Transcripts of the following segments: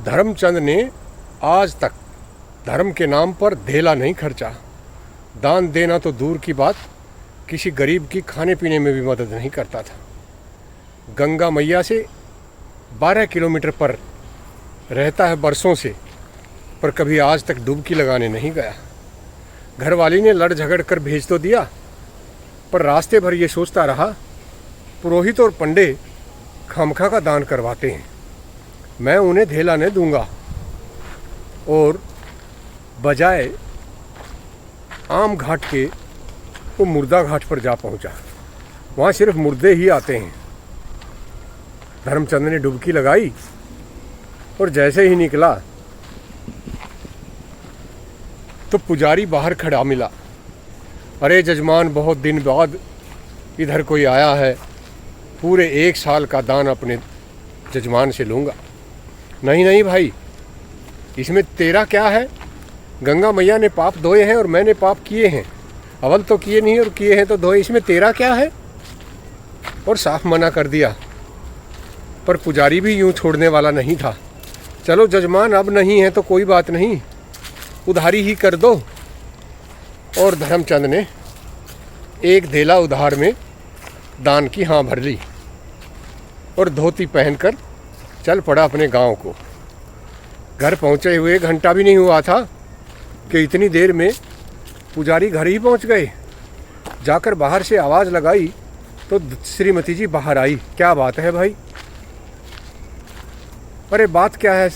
धर्मचंद ने आज तक धर्म के नाम पर धेला नहीं खर्चा। दान देना तो दूर की बात, किसी गरीब की खाने पीने में भी मदद नहीं करता था। गंगा मैया से 12 किलोमीटर पर रहता है बरसों से, पर कभी आज तक डुबकी लगाने नहीं गया। घरवाली ने लड़ झगड़ कर भेज तो दिया, पर रास्ते भर ये सोचता रहा पुरोहित और पंडे खामखा का दान करवाते हैं, मैं उन्हें धेला नहीं दूंगा। और बजाय आम घाट के वो मुर्दा घाट पर जा पहुंचा। वहाँ सिर्फ मुर्दे ही आते हैं। धर्मचंद ने डुबकी लगाई और जैसे ही निकला तो पुजारी बाहर खड़ा मिला। अरे जजमान, बहुत दिन बाद इधर कोई आया है, पूरे 1 साल का दान अपने जजमान से लूँगा। नहीं नहीं भाई, इसमें तेरा क्या है? गंगा मैया ने पाप धोए हैं और मैंने पाप किए हैं। अव्वल तो किए नहीं और किए हैं तो धोए, इसमें तेरा क्या है? और साफ मना कर दिया। पर पुजारी भी यूं छोड़ने वाला नहीं था। चलो जजमान, अब नहीं है तो कोई बात नहीं, उधारी ही कर दो। और धर्मचंद ने एक धेला उधार में दान की हाँ भर ली और धोती पहनकर चल पड़ा अपने गांव को। घर पहुंचे हुए घंटा भी नहीं हुआ था कि इतनी देर में पुजारी घर ही पहुंच गए। जाकर बाहर से आवाज़ लगाई तो श्रीमती जी बाहर आई। क्या बात है भाई? अरे बात क्या है,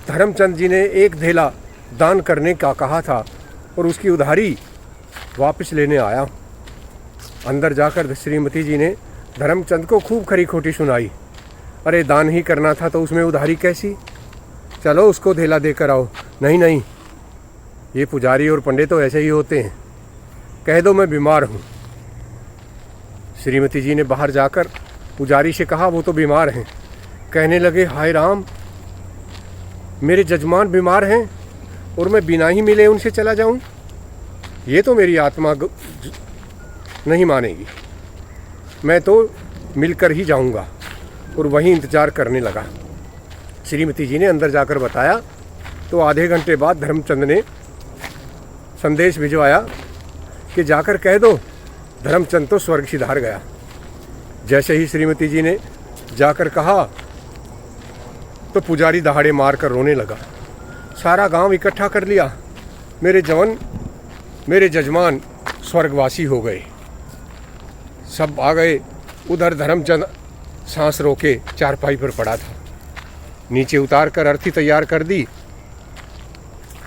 धर्मचंद जी ने एक धेला दान करने का कहा था और उसकी उधारी वापस लेने आया। अंदर जाकर श्रीमती जी ने धर्मचंद को खूब खरी खोटी सुनाई। अरे दान ही करना था तो उसमें उधारी कैसी? चलो उसको धेला देकर आओ। नहीं नहीं, ये पुजारी और पंडित तो ऐसे ही होते हैं, कह दो मैं बीमार हूँ। श्रीमती जी ने बाहर जाकर पुजारी से कहा वो तो बीमार हैं। कहने लगे हाय राम, मेरे जजमान बीमार हैं और मैं बिना ही मिले उनसे चला जाऊं? ये तो मेरी आत्मा नहीं मानेगी। मैं तो मिलकर ही जाऊंगा। और वहीं इंतज़ार करने लगा। श्रीमती जी ने अंदर जाकर बताया तो आधे घंटे बाद धर्मचंद ने संदेश भिजवाया कि जाकर कह दो धर्मचंद तो स्वर्ग सिधार गया। जैसे ही श्रीमती जी ने जाकर कहा तो पुजारी दहाड़े मार कर रोने लगा। सारा गांव इकट्ठा कर लिया, मेरे जजमान स्वर्गवासी हो गए। सब आ गए। उधर धर्मचंद सांस रोके चारपाई पर पड़ा था। नीचे उतार कर अर्थी तैयार कर दी।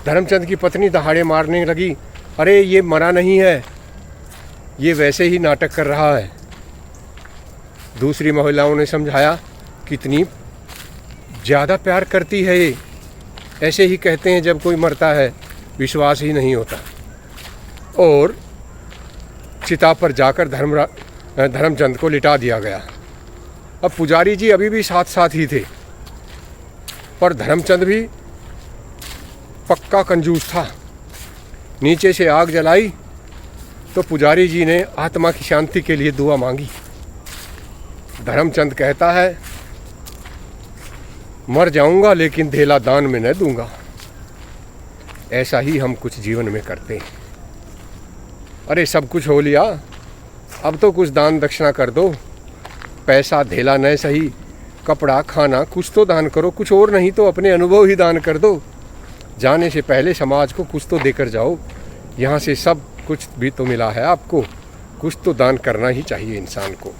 धर्मचंद की पत्नी दहाड़े मारने लगी, अरे ये मरा नहीं है, ये वैसे ही नाटक कर रहा है। दूसरी महिलाओं ने समझाया कितनी ज़्यादा प्यार करती है ये, ऐसे ही कहते हैं जब कोई मरता है, विश्वास ही नहीं होता। और चिता पर जाकर धर्मचंद को लिटा दिया गया। अब पुजारी जी अभी भी साथ साथ ही थे, पर धर्मचंद भी पक्का कंजूस था। नीचे से आग जलाई तो पुजारी जी ने आत्मा की शांति के लिए दुआ मांगी। धर्मचंद कहता है मर जाऊंगा लेकिन धेला दान में न दूंगा। ऐसा ही हम कुछ जीवन में करते हैं। अरे सब कुछ हो लिया, अब तो कुछ दान दक्षिणा कर दो। पैसा धेला न सही, कपड़ा खाना कुछ तो दान करो, कुछ और नहीं तो अपने अनुभव ही दान कर दो। जाने से पहले समाज को कुछ तो देकर जाओ। यहाँ से सब कुछ भी तो मिला है आपको, कुछ तो दान करना ही चाहिए इंसान को।